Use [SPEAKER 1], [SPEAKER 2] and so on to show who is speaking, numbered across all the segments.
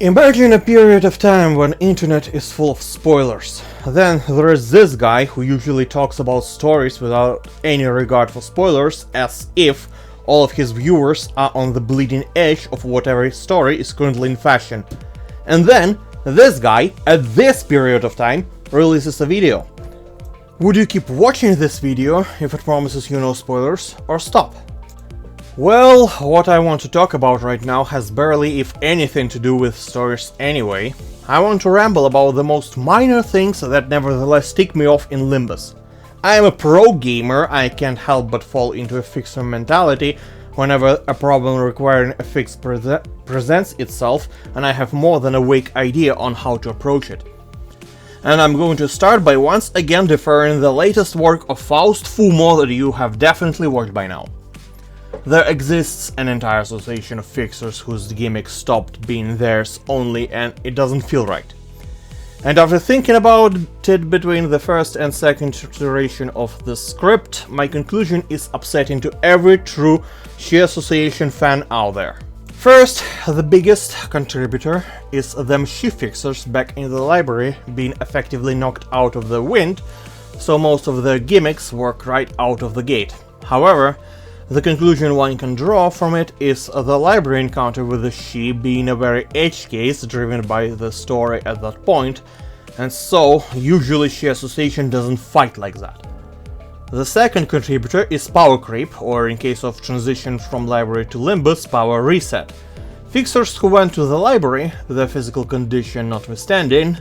[SPEAKER 1] Imagine a period of time when internet is full of spoilers. Then there is this guy who usually talks about stories without any regard for spoilers, as if all of his viewers are on the bleeding edge of whatever story is currently in fashion. And then this guy, at this period of time, releases a video. Would you keep watching this video if it promises you no spoilers, or stop? Well, what I want to talk about right now has barely if anything to do with stories anyway. I want to ramble about the most minor things that nevertheless tick me off in Limbus. I am a pro gamer, I can't help but fall into a fixer mentality whenever a problem requiring a fix presents itself, and I have more than a vague idea on how to approach it. And I'm going to start by once again deferring the latest work of Faust Fumo that you have definitely watched by now. There exists an entire association of fixers whose gimmicks stopped being theirs only, and it doesn't feel right. And after thinking about it between the first and second iteration of the script, my conclusion is upsetting to every true Shi Association fan out there. First, the biggest contributor is them Shi fixers back in the library being effectively knocked out of the wind, so most of their gimmicks work right out of the gate. However, the conclusion one can draw from it is the library encounter with the Shi being a very edge case driven by the story at that point, and so usually Shi Association doesn't fight like that. The second contributor is power creep, or in case of transition from library to Limbus, power reset. Fixers who went to the library, their physical condition notwithstanding,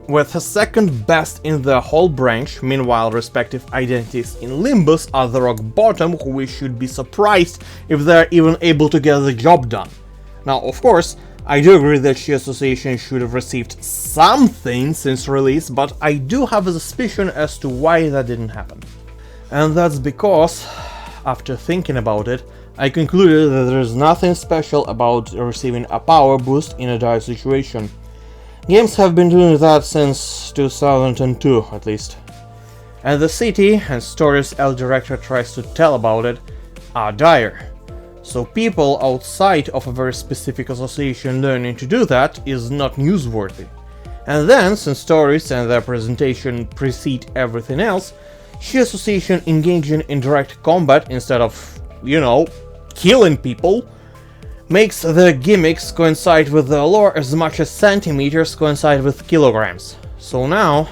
[SPEAKER 1] with the second best in the whole branch, meanwhile respective identities in Limbus are the rock bottom who we should be surprised if they're even able to get the job done. Now, of course, I do agree that Shi Association should have received something since release, but I do have a suspicion as to why that didn't happen. And that's because, after thinking about it, I concluded that there's nothing special about receiving a power boost in a dire situation. Games have been doing that since 2002, at least. And the city and stories El Director tries to tell about it are dire. So people outside of a very specific association learning to do that is not newsworthy. And then, since stories and their presentation precede everything else, Shi Association engaging in direct combat instead of, killing people, makes the gimmicks coincide with the lore as much as centimeters coincide with kilograms. So now,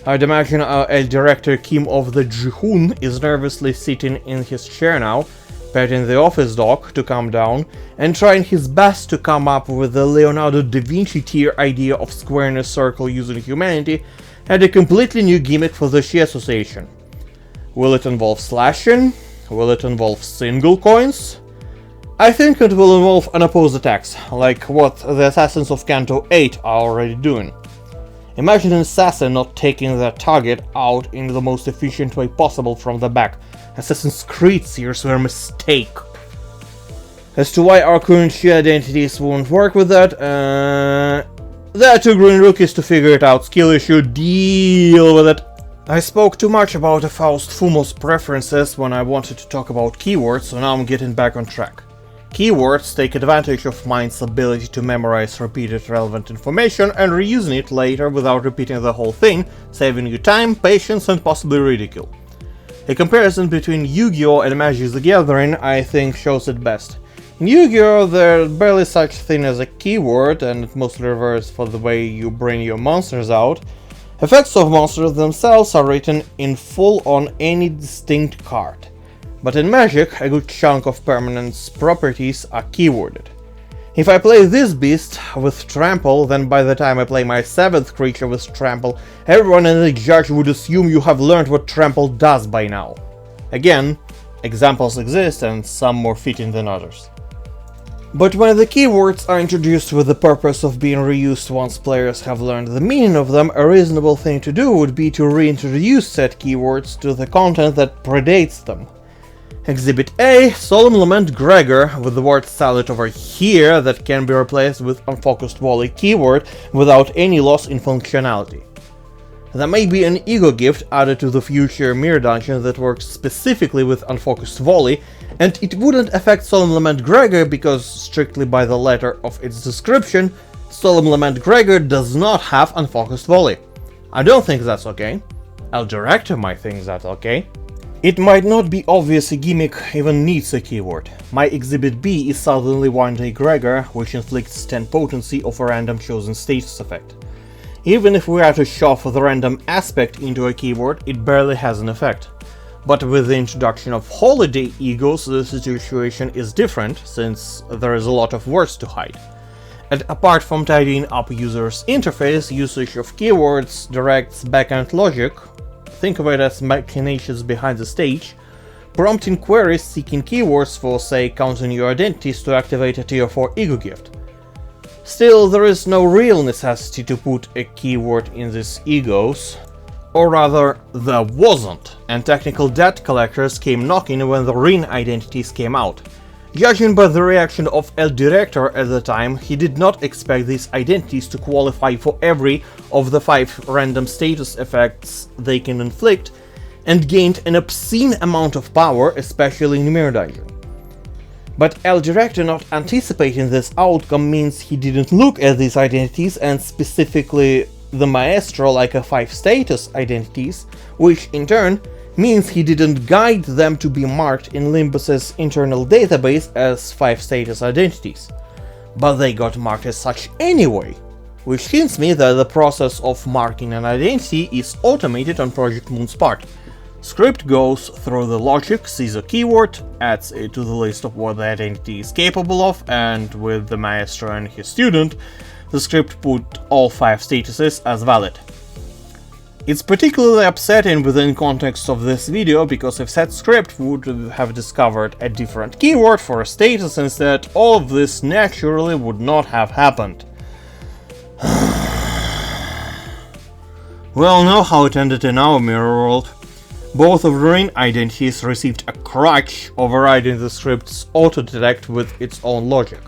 [SPEAKER 1] I'd imagine El Director Kim of the Jihun is nervously sitting in his chair now, petting the office dog to calm down, and trying his best to come up with the Leonardo da Vinci tier idea of squaring a circle using humanity, and a completely new gimmick for the Shi Association. Will it involve slashing? Will it involve single coins? I think it will involve unopposed attacks, like what the Assassins of Kanto 8 are already doing. Imagine an assassin not taking their target out in the most efficient way possible from the back. Assassin's Creed series were a mistake. As to why our current Shi identities won't work with that, there are two green rookies to figure it out. Skill issue, deal with it. I spoke too much about Faust Fumo's preferences when I wanted to talk about keywords, so now I'm getting back on track. Keywords take advantage of mind's ability to memorize repeated relevant information and reusing it later without repeating the whole thing, saving you time, patience, and possibly ridicule. A comparison between Yu-Gi-Oh! And Magic the Gathering, I think, shows it best. In Yu-Gi-Oh! There's barely such thing as a keyword, and it mostly refers for the way you bring your monsters out. Effects of monsters themselves are written in full on any distinct card. But in Magic, a good chunk of permanent properties are keyworded. If I play this beast with Trample, then by the time I play my 7th creature with Trample, everyone and the judge would assume you have learned what Trample does by now. Again, examples exist and some more fitting than others. But when the keywords are introduced with the purpose of being reused once players have learned the meaning of them, a reasonable thing to do would be to reintroduce said keywords to the content that predates them. Exhibit A, Solemn, Lament, Gregor, with the word salad over here that can be replaced with Unfocused Volley keyword without any loss in functionality. There may be an ego gift added to the future mirror dungeon that works specifically with Unfocused Volley, and it wouldn't affect Solemn Lament Gregor because, strictly by the letter of its description, Solemn Lament Gregor does not have Unfocused Volley. I don't think that's okay. El Director might think that's okay. It might not be obvious a gimmick even needs a keyword. My Exhibit B is Suddenly One Day Gregor, which inflicts 10 potency of a random chosen status effect. Even if we are to shove the random aspect into a keyword, it barely has an effect. But with the introduction of holiday egos, the situation is different, since there is a lot of words to hide. And apart from tidying up users' interface, usage of keywords directs backend logic, think of it as machinations behind the stage, prompting queries seeking keywords for, say, counting your identities to activate a tier 4 ego gift. Still, there is no real necessity to put a keyword in these egos, or rather, there wasn't, and technical debt collectors came knocking when the Ring identities came out. Judging by the reaction of El Director at the time, he did not expect these identities to qualify for every of the 5 random status effects they can inflict, and gained an obscene amount of power, especially in Mirror Dungeon. But El Director not anticipating this outcome means he didn't look at these identities, and specifically the Maestro, like a 5 status identities, which in turn means he didn't guide them to be marked in Limbus's internal database as 5 status identities. But they got marked as such anyway, which hints me that the process of marking an identity is automated on Project Moon's part. Script goes through the logic, sees a keyword, adds it to the list of what the identity is capable of, and with the Maestro and his student, the script put all 5 statuses as valid. It's particularly upsetting within context of this video, because if said script would have discovered a different keyword for a status instead, all of this naturally would not have happened. We all know how it ended in our mirror world. Both of the Ring identities received a crutch overriding the script's auto-detect with its own logic.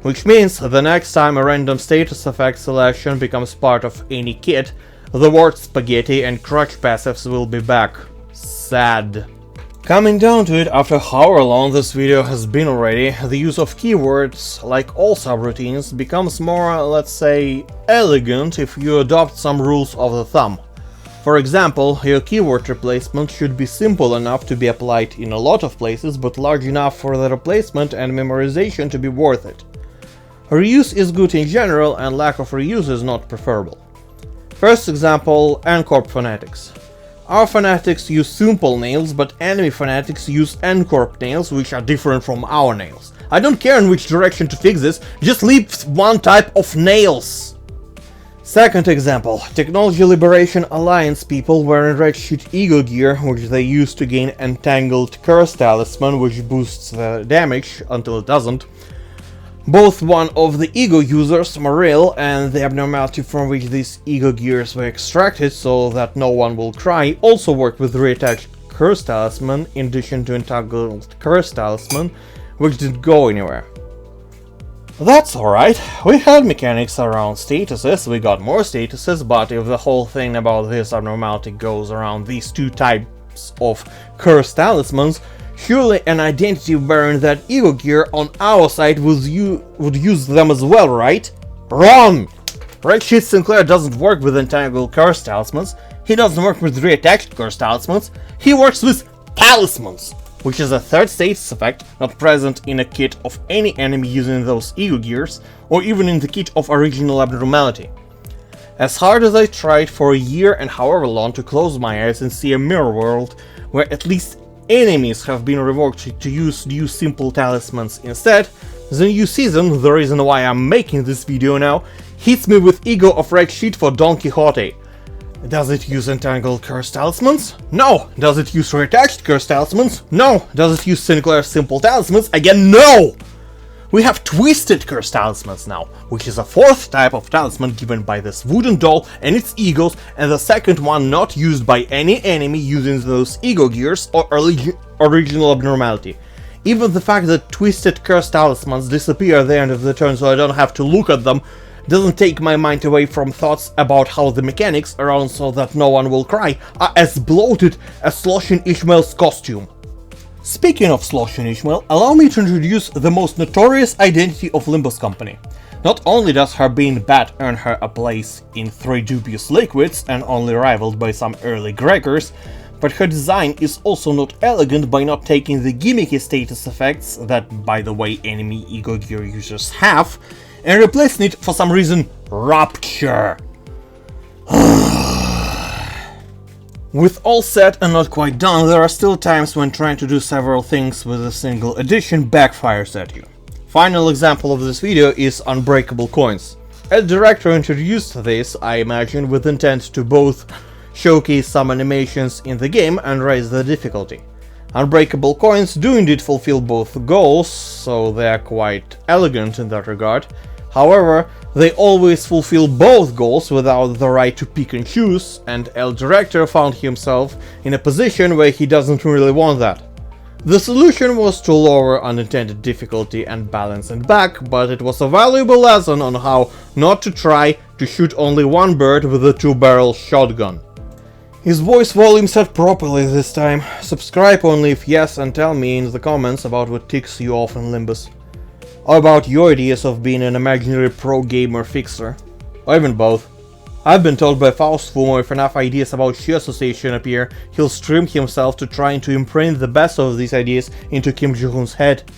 [SPEAKER 1] Which means the next time a random status effect selection becomes part of any kit, the word spaghetti and crutch passives will be back. Sad. Coming down to it, after however long this video has been already, the use of keywords, like all subroutines, becomes more, let's say, elegant if you adopt some rules of the thumb. For example, your keyword replacement should be simple enough to be applied in a lot of places, but large enough for the replacement and memorization to be worth it. Reuse is good in general, and lack of reuse is not preferable. First example, N-Corp fanatics. Our fanatics use simple nails, but enemy fanatics use N-Corp nails, which are different from our nails. I don't care in which direction to fix this, just leave one type of nails! Second example, Technology Liberation Alliance people wearing red sheet ego gear, which they use to gain Entangled Curse Talisman, which boosts their damage until it doesn't. Both one of the ego users, Morale, and the abnormality from which these ego gears were extracted so that no one will cry, also work with reattached Curse Talisman, in addition to Entangled Curse Talisman, which didn't go anywhere. That's alright, we had mechanics around statuses, we got more statuses, but if the whole thing about this abnormality goes around these 2 types of Curse Talismans, surely an identity wearing that ego gear on our side would use them as well, right? Wrong! Red Sheet Sinclair doesn't work with Entangled Curse Talismans, he doesn't work with reattached Curse Talismans, he works with Talismans, which is a 3rd status effect not present in a kit of any enemy using those ego gears, or even in the kit of original abnormality. As hard as I tried for a year and however long to close my eyes and see a mirror world where at least enemies have been revoked to use new simple talismans instead, the new season, the reason why I'm making this video now, hits me with ego of red sheet for Don Quixote. Does it use Entangled Curse Talismans? No! Does it use reattached Curse Talismans? No! Does it use Sinclair's Simple Talismans? Again, no! We have Twisted Curse Talismans now, which is a 4th type of talisman given by this wooden doll and its egos, and the 2nd one not used by any enemy using those ego gears or original abnormality. Even the fact that Twisted Curse Talismans disappear at the end of the turn so I don't have to look at them doesn't take my mind away from thoughts about how the mechanics around so that no one will cry are as bloated as Sloshin Ishmael's costume. Speaking of Sloshin Ishmael, allow me to introduce the most notorious identity of Limbus Company. Not only does her being bad earn her a place in 3 dubious liquids and only rivaled by some early Gregors, but her design is also not elegant by not taking the gimmicky status effects that, by the way, enemy Ego Gear users have, and replacing it for some reason Rupture. With all said and not quite done, there are still times when trying to do several things with a single edition backfires at you. Final example of this video is Unbreakable coins. As director introduced this, I imagine, with intent to both showcase some animations in the game and raise the difficulty. Unbreakable coins do indeed fulfill both goals, so they are quite elegant in that regard. However, they always fulfill both goals without the right to pick and choose, and El Director found himself in a position where he doesn't really want that. The solution was to lower unintended difficulty and balance and back, but it was a valuable lesson on how not to try to shoot only one bird with a 2-barrel shotgun. Is voice volume set properly this time? Subscribe only if yes, and tell me in the comments about what ticks you off in Limbus. Or about your ideas of being an imaginary pro gamer fixer. Or even both. I've been told by Faustfumo if enough ideas about Shi Association appear, he'll stream himself to trying to imprint the best of these ideas into Kim Ji-hoon's head.